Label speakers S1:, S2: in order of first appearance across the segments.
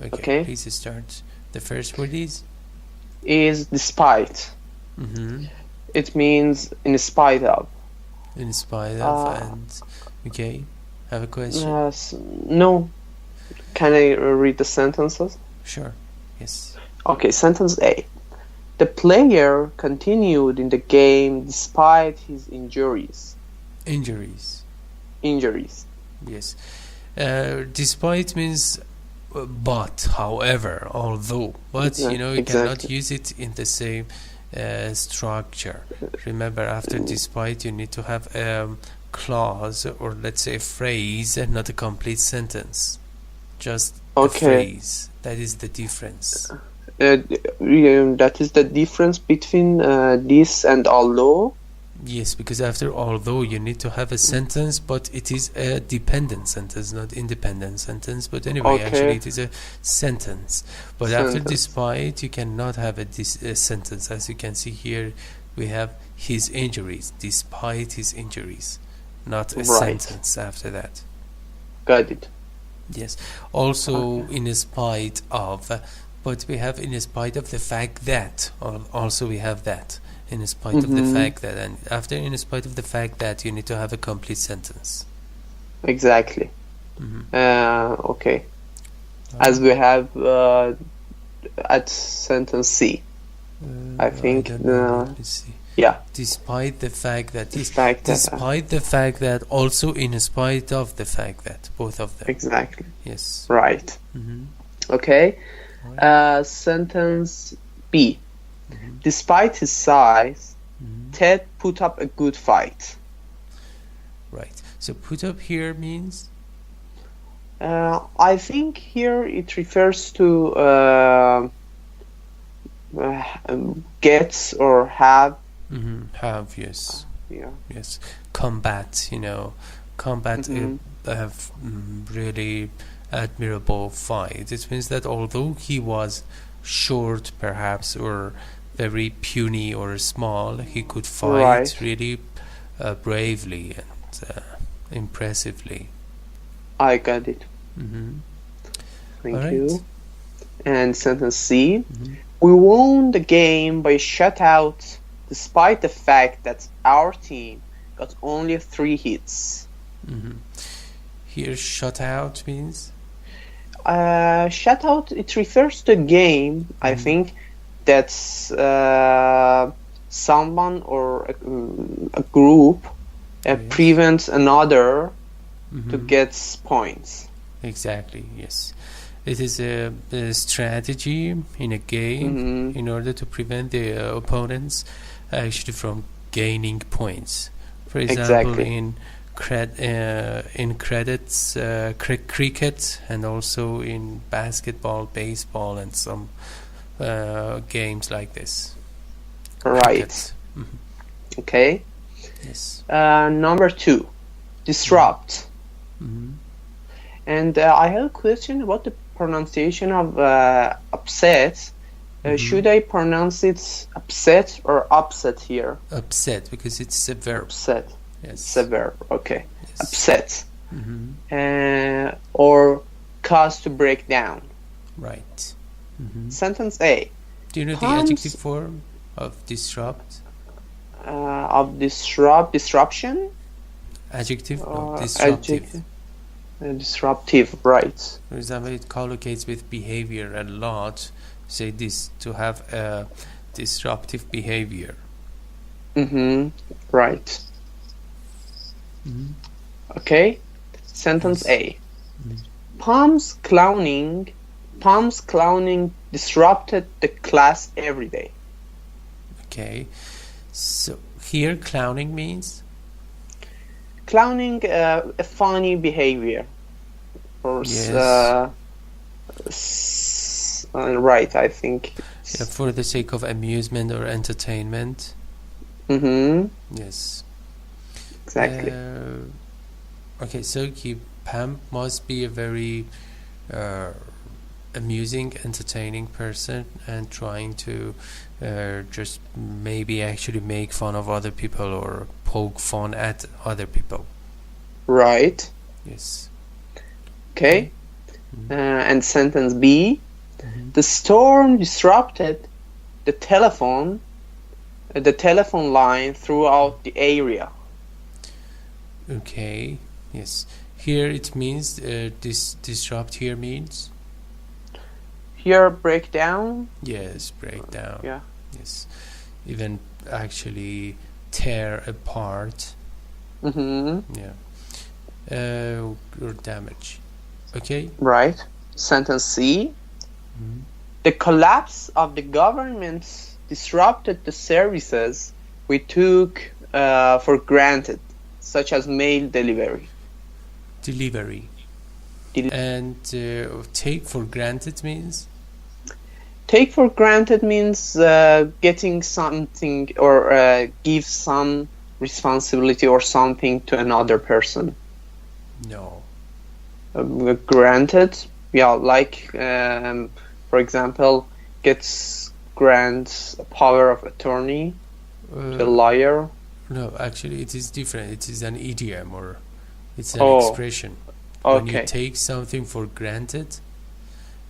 S1: Okay, please start. The first word is
S2: despite. It means in spite of.
S1: In spite of, and okay. Have a question?
S2: No. Can I read the sentences?
S1: Sure. Yes.
S2: Okay, sentence A. The player continued in the game despite his injuries.
S1: Injuries.
S2: Yes.
S1: Despite means but, however, although. But, you cannot use it in the same structure. Remember, after despite, you need to have a clause, or let's say a phrase, and not a complete sentence. Just a phrase. That is the difference.
S2: That is the difference between this and although?
S1: Yes, because after although you need to have a sentence, but it is a dependent sentence, not independent sentence. But anyway, actually it is a sentence. But after despite, you cannot have a sentence. As you can see here, we have his injuries, despite his injuries, not a sentence after that.
S2: Got it.
S1: Yes. Also in spite of, but we have in spite of the fact that, also we have that. In spite of the fact that, and after in spite of the fact that, you need to have a complete sentence.
S2: Exactly. Okay. As we have at sentence C. I think.
S1: Let me see.
S2: Yeah.
S1: Despite the fact that. Despite the fact that. Also in spite of the fact that. Both of them.
S2: Exactly.
S1: Yes.
S2: Right. Okay. Sentence B. Despite his size, Ted put up a good fight.
S1: Right. So put up here means?
S2: I think here it refers to get or have.
S1: Have, yes.
S2: Yeah.
S1: Yes. Combat, combat have really admirable fight. It means that although he was short perhaps, or very puny or small, he could fight really bravely and impressively.
S2: I got it. Thank you. And sentence C. We won the game by shutout despite the fact that our team got only 3 hits.
S1: Here shutout means?
S2: Shutout, it refers to a game, I think, that's someone or a group prevents another to get points.
S1: Exactly, yes. It is a strategy in a game in order to prevent the opponents actually from gaining points. For example, in cricket, and also in basketball, baseball, and some games like this.
S2: Right. Okay.
S1: Yes.
S2: Number 2, disrupt. And I have a question about the pronunciation of upset. Should I pronounce it upset or upset here?
S1: Upset, because it's a verb.
S2: Upset.
S1: Yes.
S2: It's a verb. Okay. Yes. Upset. Or cause to break down.
S1: Right.
S2: Sentence A.
S1: Do you know the adjective form of disrupt?
S2: Of disruption?
S1: Adjective? No, disruptive.
S2: Disruptive, right.
S1: For example, it collocates with behavior a lot. Say this, to have a disruptive behavior.
S2: Right. Okay. Sentence A. Palm's clowning disrupted the class every day.
S1: Okay. So here clowning means?
S2: Clowning, a funny behavior. Or right, I think.
S1: Yeah, for the sake of amusement or entertainment. Yes.
S2: Exactly.
S1: Okay, so Pam must be a very amusing, entertaining person, and trying to just maybe actually make fun of other people or poke fun at other people.
S2: Right.
S1: Yes.
S2: Okay. And sentence B, the storm disrupted the telephone line throughout the area.
S1: Okay, yes. Here it means this disrupt here means?
S2: Here breakdown.
S1: Yes, breakdown.
S2: Yeah.
S1: Yes. Even actually tear apart. Yeah. Or damage. Okay.
S2: Right. Sentence C. The collapse of the government disrupted the services we took for granted, such as mail delivery. And take for granted means? Take for granted means getting something or give some responsibility or something to another person.
S1: No.
S2: Granted, yeah, like for example, grants power of attorney to a lawyer.
S1: No, actually it is different. It is an idiom or it's an expression.
S2: Okay.
S1: When you take something for granted,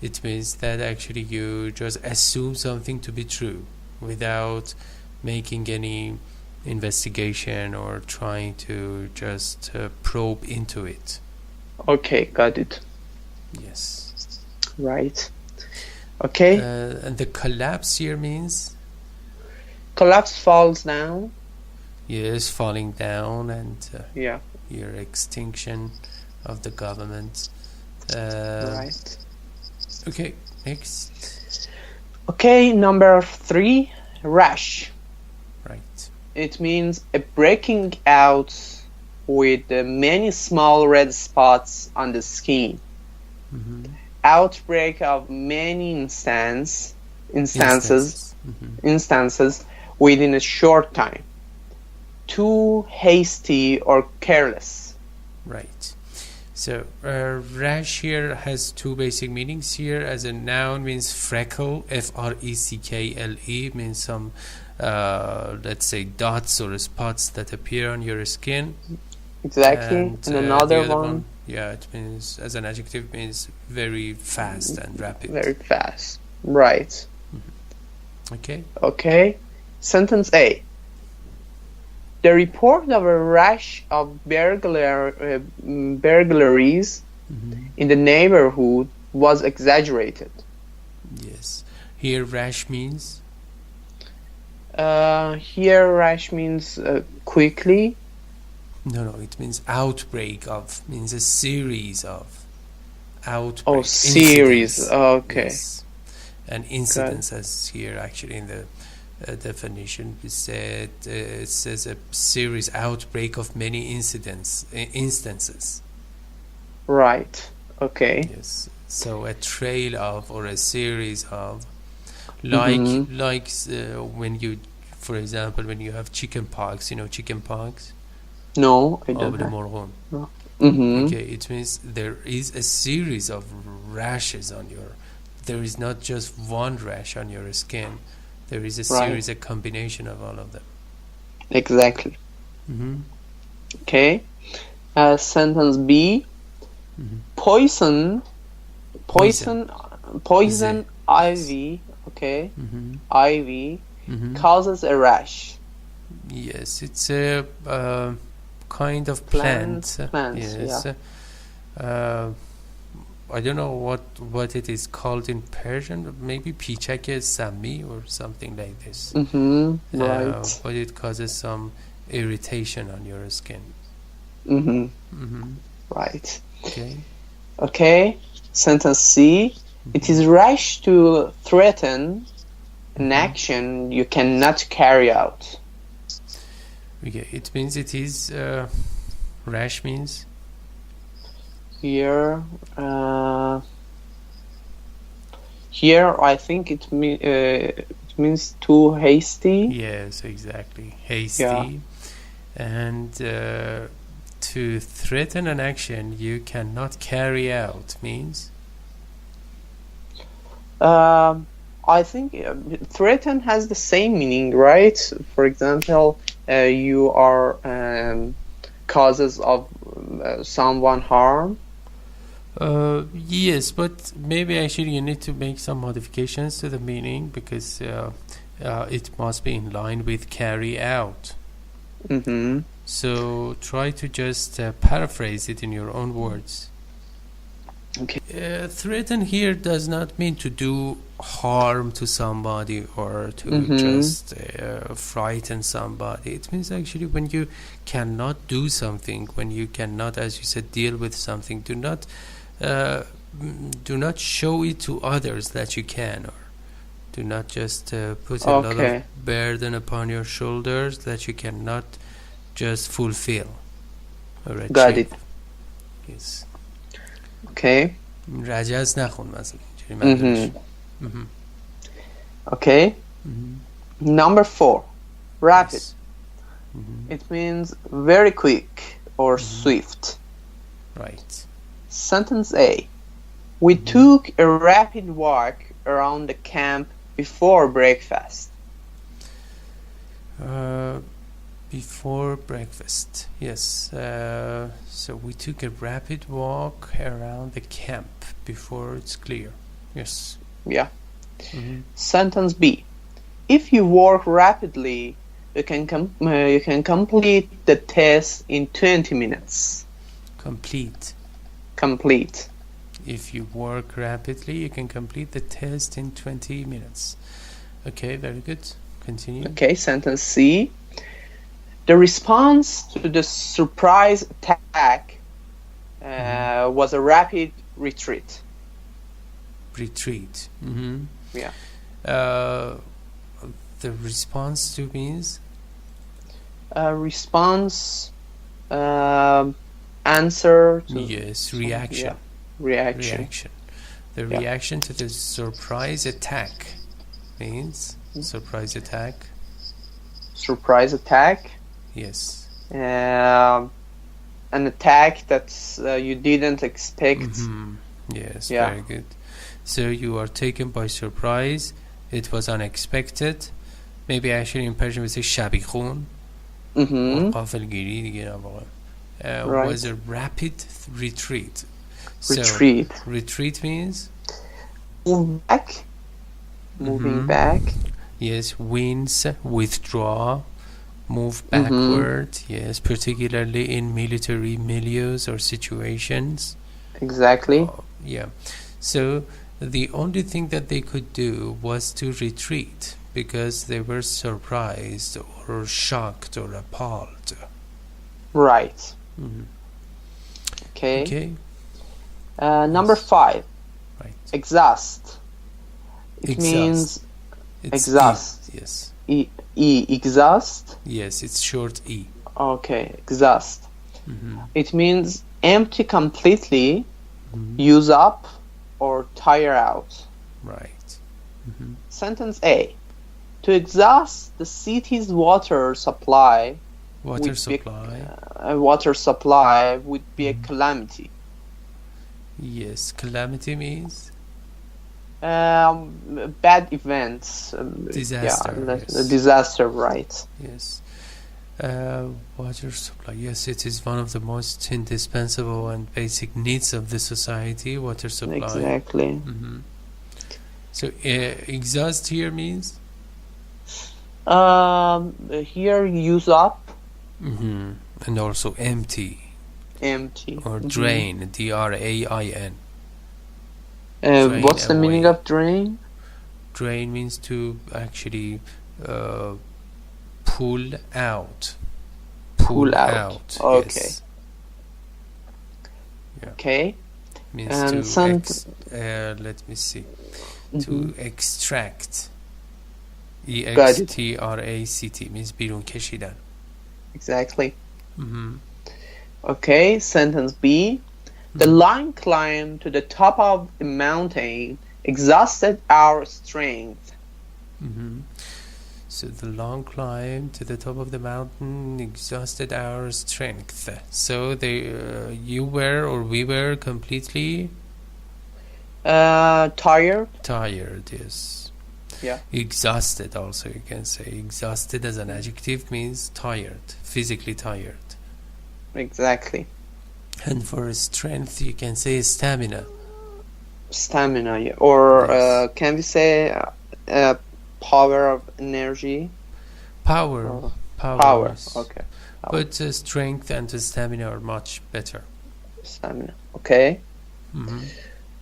S1: it means that actually you just assume something to be true without making any investigation or trying to just probe into it.
S2: Okay, got it.
S1: Yes.
S2: Right. Okay.
S1: And the collapse here means?
S2: Collapse falls down.
S1: Yes, falling down and
S2: yeah.
S1: Your extinction of the government.
S2: Right.
S1: Okay, next.
S2: Okay, number 3, rash.
S1: Right.
S2: It means a breaking out with many small red spots on the skin. Outbreak of many instances within a short time. Too hasty or careless.
S1: Right. So rash here has two basic meanings here. As a noun means freckle, F-R-E-C-K-L-E, means some let's say dots or spots that appear on your skin.
S2: Exactly. And another
S1: one, yeah, it means, as an adjective, means very fast and rapid.
S2: Very fast. Right.
S1: Okay.
S2: Okay. Sentence A. The report of a rash of burglaries in the neighborhood was exaggerated.
S1: Yes. Here rash means?
S2: Here rash means quickly.
S1: No, it means outbreak of, means a series of outbreak.
S2: Oh, series.
S1: Incidents.
S2: Okay.
S1: Yes. And incidents, as here actually in the definition it says a series outbreak of many instances.
S2: Right. Okay.
S1: Yes. So a trail of or a series of, like when you, for example, when you have chicken pox, you know chicken pox.
S2: No, I don't know.
S1: No. Okay, it means there is a series of rashes on your. There is not just one rash on your skin. There is a series, a combination of all of them.
S2: Exactly. Okay. Sentence B. Poison ivy. Okay. Ivy causes a rash.
S1: Yes, it's a kind of plant.
S2: Yes.
S1: Yeah. I don't know what it is called in Persian. Maybe pichak sami or something like this.
S2: Right.
S1: But it causes some irritation on your skin.
S2: Right.
S1: Okay.
S2: Sentence C. It is rash to threaten an action you cannot carry out.
S1: Okay. It means it is rash means.
S2: Here I think it means too hasty.
S1: Yes, exactly. Hasty. And to threaten an action you cannot carry out means?
S2: I think threaten has the same meaning, right? For example, you are causes of someone harm.
S1: Yes, but maybe actually you need to make some modifications to the meaning because it must be in line with carry out.
S2: Mm-hmm.
S1: So try to just paraphrase it in your own words.
S2: Okay.
S1: Threaten here does not mean to do harm to somebody or to just frighten somebody. It means actually when you cannot do something, when you cannot, as you said, deal with something, do not show it to others that you can, or do not just put a lot of burden upon your shoulders that you cannot just fulfill or achieve.
S2: Got it.
S1: Yes.
S2: Okay.
S1: رجز نخون مثلا.
S2: Okay. Number 4, rapid.
S1: Yes.
S2: It means very quick or swift.
S1: Right.
S2: Sentence A. We took a rapid walk around the camp before breakfast.
S1: Before breakfast. Yes. So we took a rapid walk around the camp before it's clear. Yes.
S2: Yeah. Sentence B. If you work rapidly, you can complete the test in 20 minutes.
S1: Complete. If you work rapidly, you can complete the test in 20 minutes. Okay, very good. Continue.
S2: Okay, sentence C. The response to the surprise attack was a rapid retreat. Yeah.
S1: The response to means?
S2: Response, answer. To
S1: yes, reaction.
S2: Reaction.
S1: The reaction to the surprise attack means surprise attack.
S2: Surprise attack.
S1: Yes.
S2: An attack that you didn't expect.
S1: Yes, very good. So you are taken by surprise. It was unexpected. Maybe actually in Persian we say شبیخون. غافلگیری دیگه was a rapid retreat. Retreat means?
S2: Move back. Moving back.
S1: Yes, wince, withdraw, move backward. Yes, particularly in military milieus or situations.
S2: Exactly.
S1: Yeah. So the only thing that they could do was to retreat because they were surprised or shocked or appalled.
S2: Right. Okay. Number 5.
S1: Right.
S2: Exhaust. It means exhaust.
S1: Yes.
S2: Exhaust.
S1: Yes, it's short E.
S2: Okay, exhaust. It means empty completely, use up, or tire out.
S1: Right.
S2: Sentence A. To exhaust the city's water supply would be a calamity.
S1: Yes, calamity means?
S2: Bad events.
S1: Disaster.
S2: Disaster, right.
S1: Yes. Water supply. Yes, it is one of the most indispensable and basic needs of the society, water supply.
S2: Exactly.
S1: So, exhaust here means?
S2: Here, use up.
S1: And also empty. Or drain, D-R-A-I-N.
S2: What's the meaning of drain?
S1: Drain means to actually pull out. Pull out.
S2: Okay.
S1: Yes. Yeah.
S2: Okay.
S1: Means
S2: and
S1: let me see. To extract. E-X-T-R-A-C-T means بیرون کشیدن.
S2: Exactly. Okay, sentence B. The long climb to the top of the mountain exhausted our strength.
S1: So the long climb to the top of the mountain exhausted our strength. So you were or we were completely
S2: tired.
S1: Tired, yes.
S2: Yeah.
S1: Exhausted also you can say. Exhausted as an adjective means tired, physically tired.
S2: Exactly.
S1: And for strength, you can say stamina.
S2: Stamina, yeah. Or
S1: Yes.
S2: can we say power of energy?
S1: Power.
S2: Or
S1: Power.
S2: Okay. Power.
S1: But strength and stamina are much better.
S2: Stamina. Okay.
S1: Mm-hmm.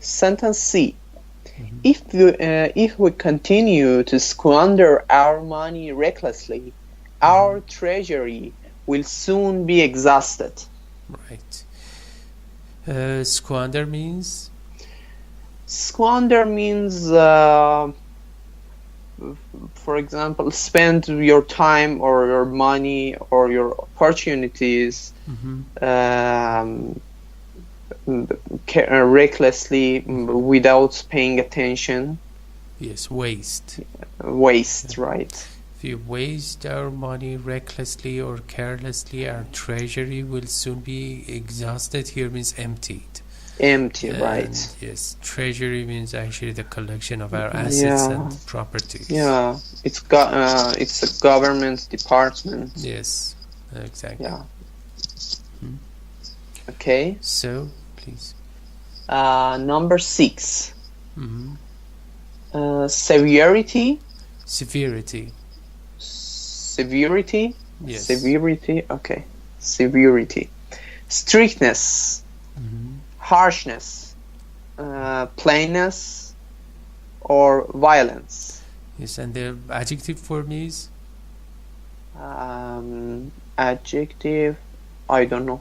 S2: Sentence C.
S1: Mm-hmm.
S2: If we continue to squander our money recklessly, our treasury will soon be exhausted.
S1: Right. Squander means?
S2: Squander means, for example, spend your time or your money or your opportunities recklessly without paying attention.
S1: Yes, waste.
S2: Waste, right.
S1: If you waste our money recklessly or carelessly, our treasury will soon be exhausted. Here means emptied.
S2: Empty,
S1: And
S2: right.
S1: yes, treasury means actually the collection of our assets and properties.
S2: Yeah, it's a government department.
S1: Yes, exactly.
S2: Yeah. Okay.
S1: So, please.
S2: Number 6.
S1: Mm-hmm.
S2: Severity.
S1: Severity.
S2: Severity.
S1: Yes.
S2: Severity. Okay. Severity. Strictness. Harshness. Plainness. Or violence.
S1: Yes, and the adjective form is?
S2: Adjective. I don't know.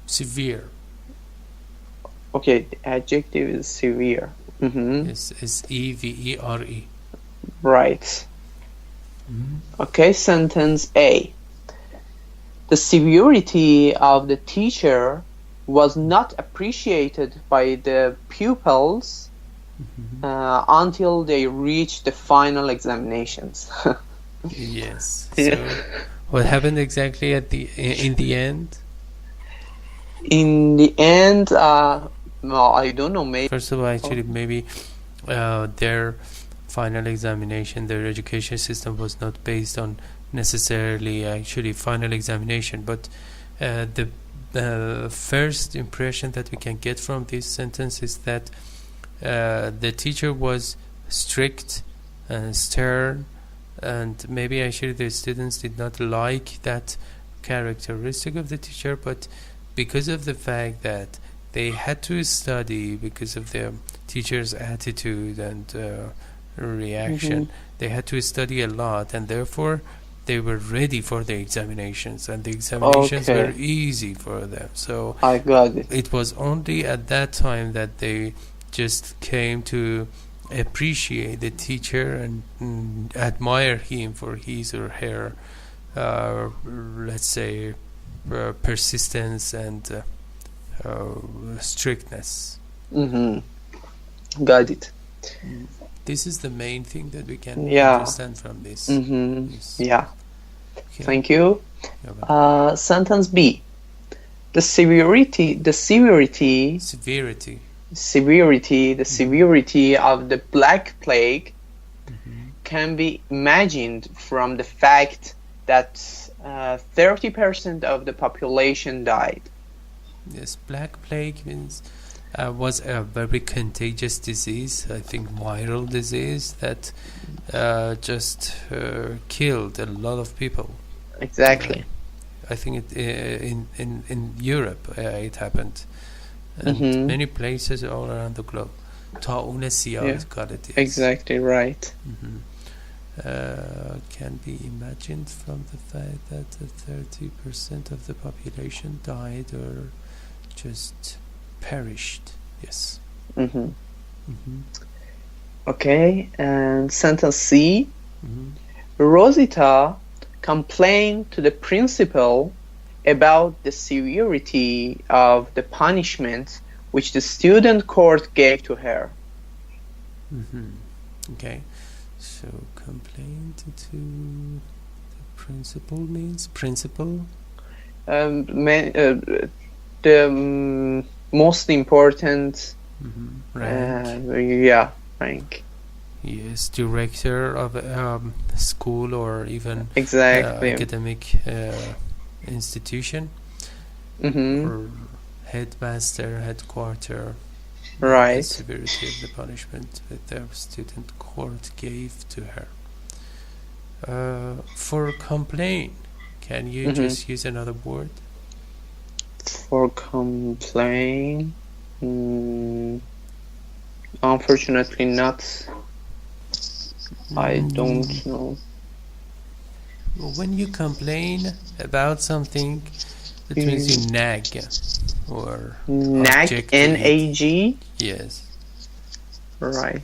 S1: Severe.
S2: Okay, the adjective is severe.
S1: It's severe.
S2: Right. Okay, sentence A. The severity of the teacher was not appreciated by the pupils until they reached the final examinations.
S1: Yes. So, what happened exactly in the end?
S2: In the end, no, I don't know. Maybe.
S1: First of all, actually, maybe their final examination, their education system was not based on necessarily actually final examination, but the first impression that we can get from this sentence is that the teacher was strict and stern, and maybe actually the students did not like that characteristic of the teacher, but because of the fact that they had to study, because of the teacher's attitude and reaction, they had to study a lot, and therefore they were ready for the examinations, and the examinations were easy for them. So
S2: I got it.
S1: It was only at that time that they just came to appreciate the teacher and admire him for his or her let's say persistence and strictness.
S2: Got it.
S1: This is the main thing that we can understand from this. Yes.
S2: Yeah.
S1: Okay.
S2: Thank you. Sentence B. The severity of the Black Plague can be imagined from the fact that 30% of the population died.
S1: Yes, Black Plague means was a very contagious disease, I think viral disease that just killed a lot of people.
S2: Exactly.
S1: I think in Europe it happened, and many places all around the globe. Ta'un siyah got it. Yes.
S2: Exactly right.
S1: Can be imagined from the fact that 30% of the population died or just perished. Yes.
S2: Okay, and sentence C. Rosita complained to the principal about the severity of the punishment which the student court gave to her.
S1: Okay, so complained to the principal means principal?
S2: The most important
S1: rank.
S2: Rank.
S1: Yes, director of school or even
S2: exactly
S1: academic institution, or headmaster, headquarter,
S2: Right.
S1: the severity of the punishment that the student court gave to her. For complain, can you just use another word?
S2: For complain, unfortunately not. I don't know.
S1: When you complain about something, it means you nag or
S2: nag, N-A-G?
S1: Yes.
S2: Right.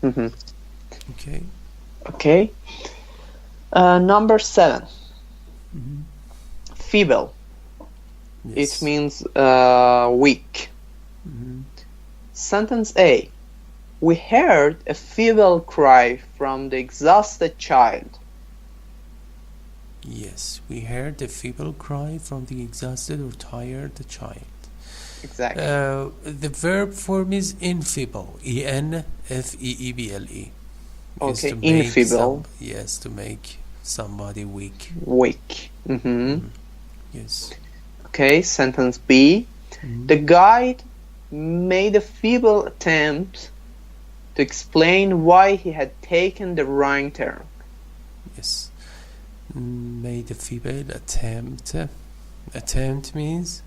S1: Okay.
S2: Okay. Number 7. Feeble.
S1: Yes.
S2: It means weak. Sentence A. We heard a feeble cry from the exhausted child.
S1: Yes, we heard a feeble cry from the exhausted or tired child.
S2: Exactly.
S1: The verb form is infeeble. E-N-F-E-E-B-L-E.
S2: Okay, infeeble.
S1: Yes, to make somebody weak.
S2: Weak.
S1: Yes.
S2: Okay, sentence B. The guide made a feeble attempt to explain why he had taken the wrong turn.
S1: Yes. Made a feeble attempt. Attempt means?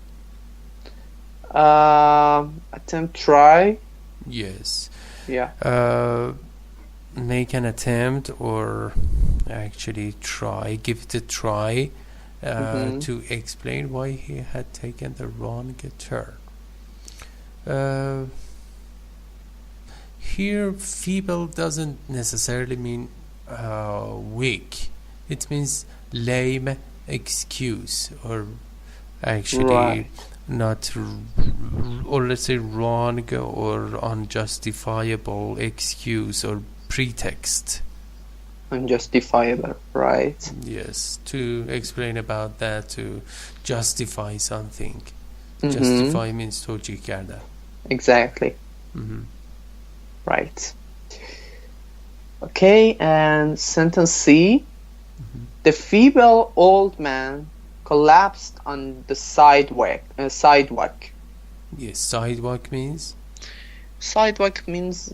S2: Attempt, try.
S1: Yes.
S2: Yeah.
S1: Make an attempt or actually try, give it a try to explain why he had taken the wrong turn. Here, feeble doesn't necessarily mean weak. It means lame excuse, or actually not, or let's say wrong or unjustifiable excuse or pretext.
S2: Unjustifiable, right?
S1: Yes, to explain about that, to justify something. Justify means توجیه کردن.
S2: Exactly. Right. Okay, and sentence C. The feeble old man collapsed on the sidewalk.
S1: Yes, sidewalk means?
S2: Sidewalk means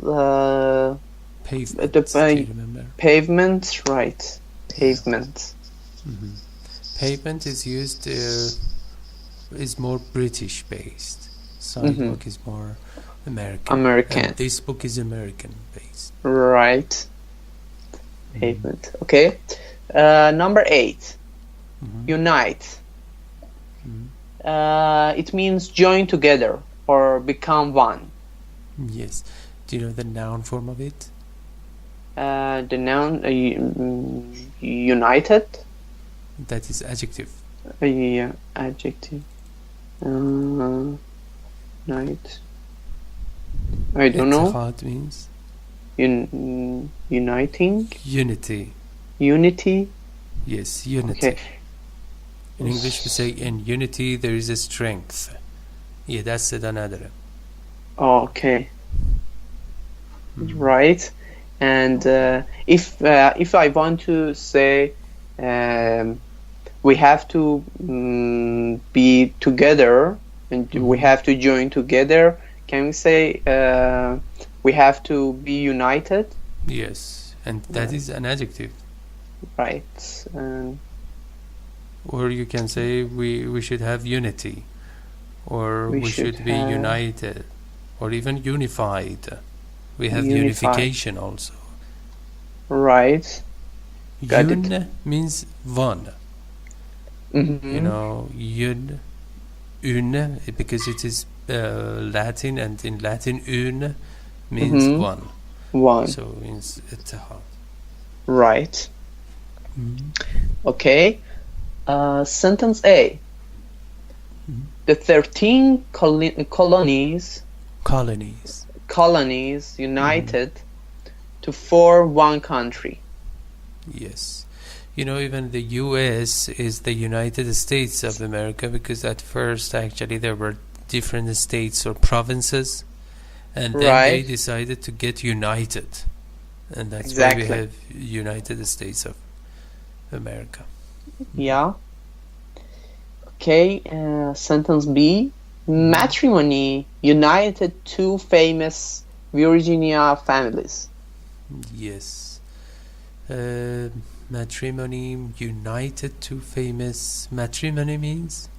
S1: pavement. Do you remember?
S2: Pavement, right? Pavement.
S1: Pavement is used. Is more British based. Sidewalk is more American. And this book is American based.
S2: Right. Pavement. Okay. Number 8. Unite. It means join together or become one.
S1: Yes. Do you know the noun form of it?
S2: The noun united.
S1: That is adjective.
S2: Yeah, adjective. Unite. I don't know.
S1: اتحاد means?
S2: Uniting.
S1: Unity.
S2: Unity.
S1: Yes, unity.
S2: Okay.
S1: In English we say in unity there is a strength. Yeah, that's it, another.
S2: Okay. Right. And if I want to say we have to be together and we have to join together, can we say we have to be united?
S1: Yes, and that is an adjective.
S2: Right.
S1: Or you can say we should have unity, or we should be united, or even unified. We have unification also.
S2: Right.
S1: Yun means one. You know, yun, un, because it is Latin, and in Latin un means one.
S2: One.
S1: So it means اتحاد.
S2: Right. Okay. Sentence A. The 13 colonies united to form one country.
S1: Yes. You know, even the US is the United States of America, because at first actually there were different states or provinces, and then they decided to get united, and that's why we have United States of America.
S2: Yeah. Okay, sentence B. Matrimony united two famous Virginia families.
S1: Yes. Matrimony united two famous. Matrimony means?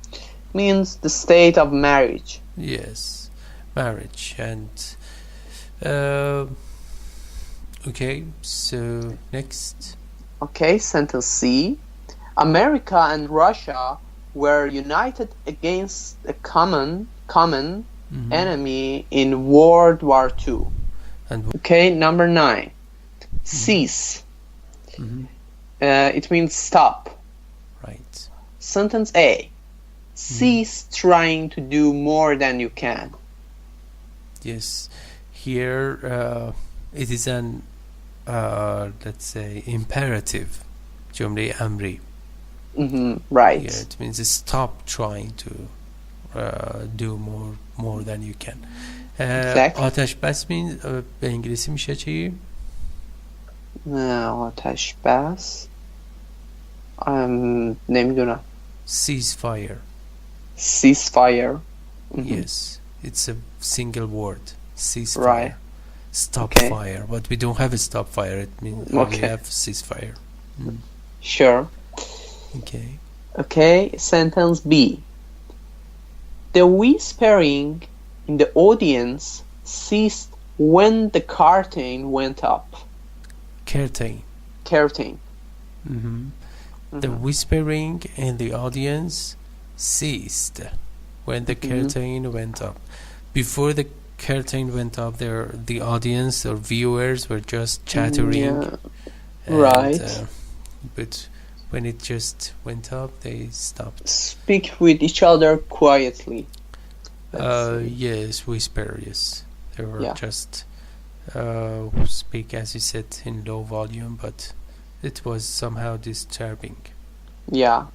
S2: Means the state of marriage.
S1: Yes, marriage. And okay, so next.
S2: Okay, sentence C. America and Russia were united against a common enemy in World War II.
S1: And
S2: okay, number 9. Cease. It means stop.
S1: Right.
S2: Sentence A. Cease trying to do more than you can.
S1: Yes. Here it is an let's say imperative. جمله امری.
S2: Right.
S1: Yeah, it means stop trying to do more than you can.
S2: Exactly.
S1: آتش بس means به انگلیسی میشه چی؟
S2: آتش بس نمیدونم.
S1: Ceasefire.
S2: Ceasefire.
S1: Yes, it's a single word. Ceasefire.
S2: Right.
S1: Stop
S2: Okay.
S1: fire. But we don't have a stop fire. It means we have ceasefire.
S2: Sure.
S1: Okay.
S2: Okay, sentence B. The whispering in the audience ceased when the curtain went up.
S1: Curtain.
S2: Curtain.
S1: The whispering in the audience ceased when the curtain went up. Before the curtain went up, the audience or viewers were just chattering.
S2: Yeah.
S1: And,
S2: Right.
S1: but when it just went up, they stopped.
S2: Speak with each other quietly.
S1: Yes, whisper. Yes, they were just speak as you said in low volume, but it was somehow disturbing.
S2: Yeah.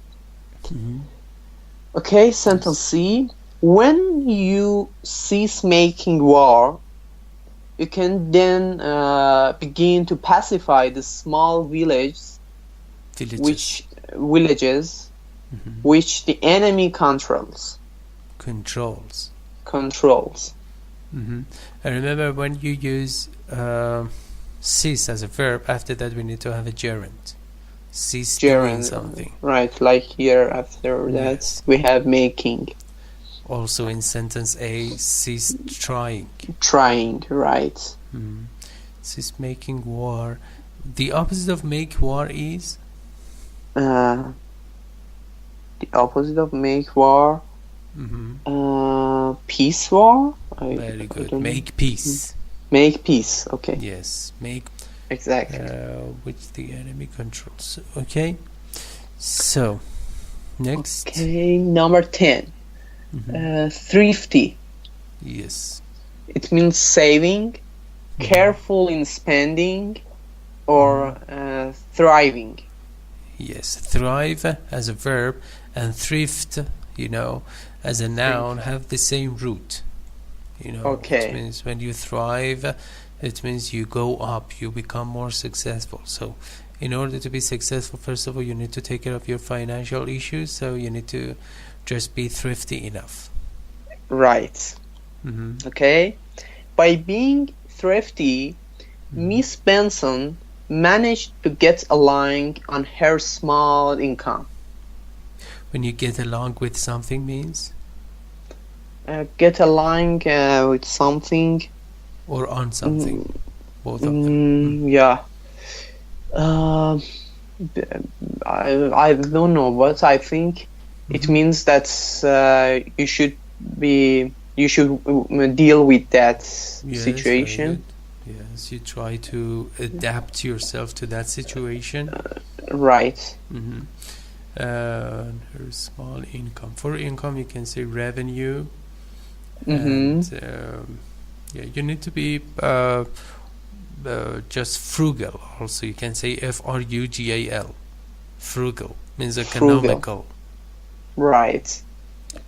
S2: Okay, sentence C. When you cease making war, you can then begin to pacify the small villages which the enemy controls.
S1: I remember when you use cease as a verb, after that we need to have a gerund. Cease doing something.
S2: Right, like here after that we have making.
S1: Also in sentence A, cease trying.
S2: Trying, right.
S1: Cease making war. The opposite of make war is?
S2: The opposite of make war? Peace war?
S1: Very good. Make peace.
S2: Make peace, okay.
S1: Yes, make.
S2: Exactly.
S1: Which the enemy controls. Okay. So, next.
S2: Okay, number 10. Thrifty.
S1: Yes.
S2: It means saving, careful in spending, or thriving.
S1: Yes, thrive as a verb and thrift, as a noun have the same root.
S2: Okay.
S1: It means when you thrive, it means you go up, you become more successful. So in order to be successful, first of all, you need to take care of your financial issues, so you need to just be thrifty enough.
S2: Right. Okay. By being thrifty, Miss Benson managed to get along on her small income.
S1: When you get along with something means?
S2: Get along with something.
S1: Or on something. Both of them.
S2: Yeah. I don't know, but I think it means that you should deal with that situation.
S1: Yes, you try to adapt yourself to that situation.
S2: Right.
S1: Her small income. For income, you can say revenue. And you need to be just frugal. Also, you can say frugal. Frugal means economical.
S2: Right.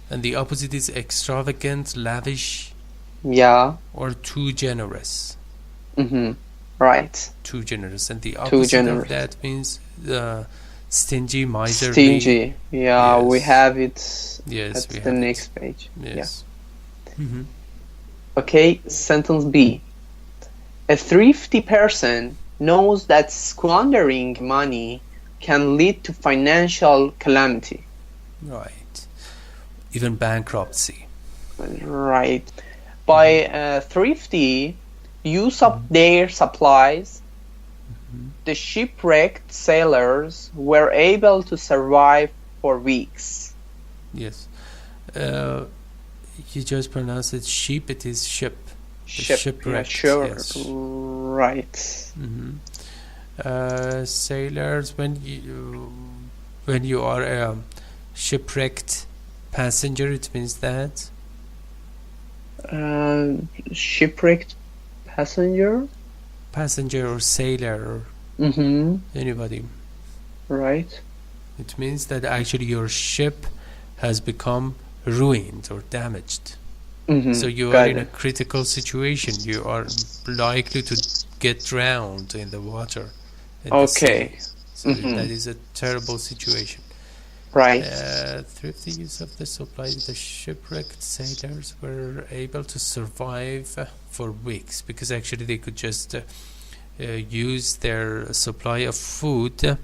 S1: And the opposite is extravagant, lavish.
S2: Yeah.
S1: Or too generous.
S2: Right.
S1: Too generous. And the opposite of that means stingy, miserly.
S2: Stingy. Yeah, we have it
S1: at
S2: the next page.
S1: Yes. Mm-hmm.
S2: Okay, sentence B. A thrifty person knows that squandering money can lead to financial calamity.
S1: Right. Even bankruptcy.
S2: Right. By thrifty use of their supplies, the shipwrecked sailors were able to survive for weeks.
S1: Yes. You just pronounce it sheep, it is ship.
S2: Shipwrecked. Yeah, sure. Yes. Right.
S1: Sailors, when you are a shipwrecked passenger, it means that
S2: shipwrecked passenger
S1: or sailor or anybody.
S2: Right.
S1: It means that actually your ship has become ruined or damaged. So you are in a critical situation. You are likely to get drowned in the water.
S2: Okay.
S1: So that is a terrible situation.
S2: Right.
S1: Thrifty use of the supply, the shipwrecked sailors were able to survive for weeks because actually they could just use their supply of food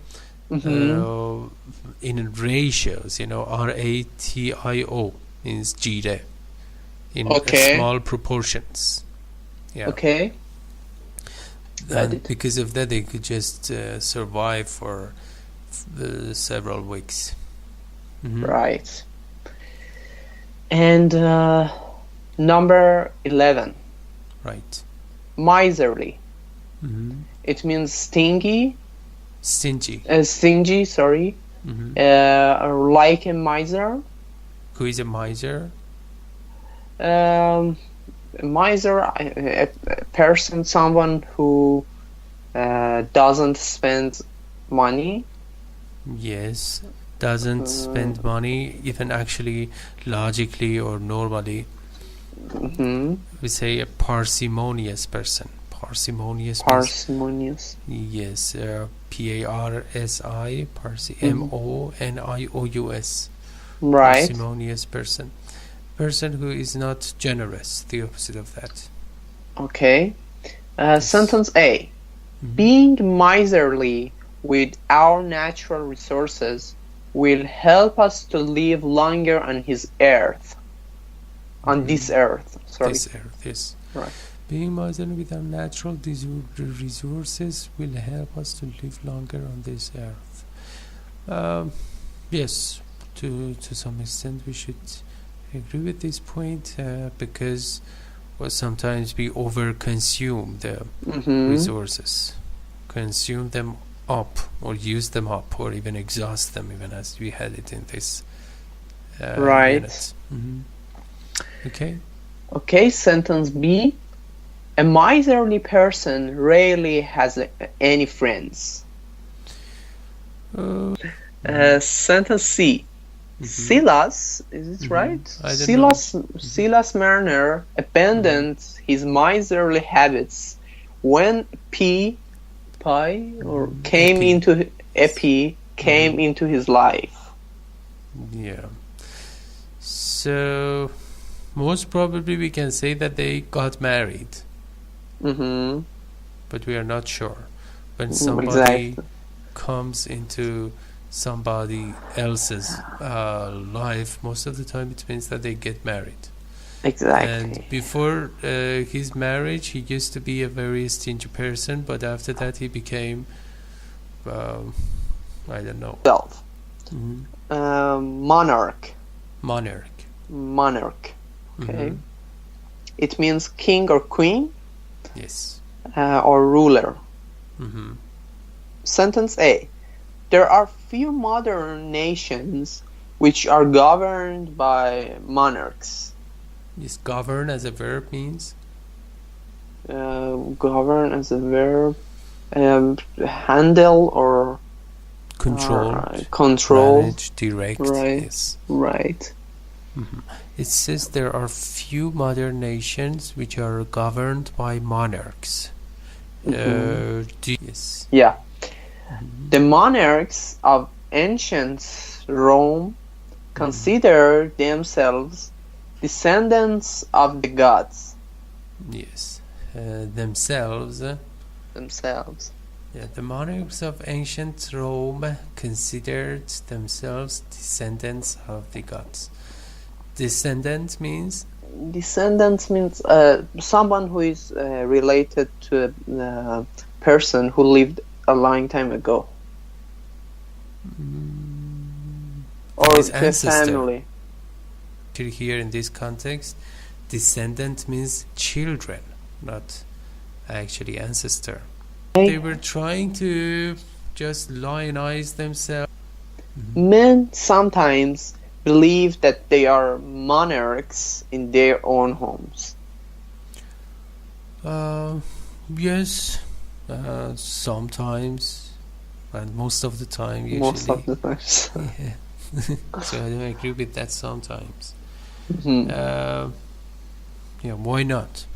S1: in ratios, ratio means gire, in small proportions. Yeah.
S2: Okay.
S1: And because of that, they could just survive for several weeks.
S2: Right. And number 11.
S1: Right.
S2: Miserly. It means stingy. Stingy, sorry. Like a miser.
S1: Who is a miser?
S2: A miser, a person, someone who doesn't spend money.
S1: Yes, doesn't spend money, even actually logically or normally. We say a parsimonious person. Parsimonious. Yes, P-A-R-S-I, M-O-N-I-O-U-S.
S2: Right.
S1: Parsimonious person. Person who is not generous, the opposite of that.
S2: Okay. Sentence A. Being miserly with our natural resources will help us to live longer on this earth. This earth, sorry.
S1: This earth, yes.
S2: Right.
S1: Being miserly with our natural resources will help us to live longer on this earth. Yes, to some extent we should agree with this point because sometimes we overconsume the resources, consume them up or use them up or even exhaust them, even as we had it in this minute. Okay, sentence B. A miserly person rarely has any friends. Sentence C. Silas, is it right? Silas Marner abandoned his miserly habits when came into his life. Yeah. So most probably we can say that they got married. But we are not sure. When somebody comes into somebody else's life, most of the time it means that they get married.
S2: Exactly.
S1: And before his marriage, he used to be a very stingy person, but after that he became, I don't know.
S2: Monarch. Okay. It means king or queen.
S1: Yes.
S2: Or ruler. Sentence A. There are few modern nations which are governed by monarchs.
S1: Yes, govern as a verb means?
S2: Govern as a verb. Handle or
S1: control. Manage, direct.
S2: Right.
S1: Yes.
S2: Right.
S1: It says there are few modern nations which are governed by monarchs. Yes.
S2: Yeah. The monarchs of ancient Rome considered themselves Descendants of the gods.
S1: Yes. Themselves.
S2: Themselves.
S1: Yeah, the monarchs of ancient Rome considered themselves descendants of the gods. Descendant means?
S2: Descendants means someone who is related to a person who lived a long time ago. Or
S1: His
S2: to
S1: ancestor.
S2: a family.
S1: Here in this context, descendant means children, not actually ancestor. They were trying to just lionize themselves.
S2: Men sometimes believe that they are monarchs in their own homes.
S1: Yes, sometimes, and most of the time usually.
S2: Most of the times.
S1: Yeah. So I don't agree with that sometimes.
S2: Mm-hmm.
S1: Yeah, why not?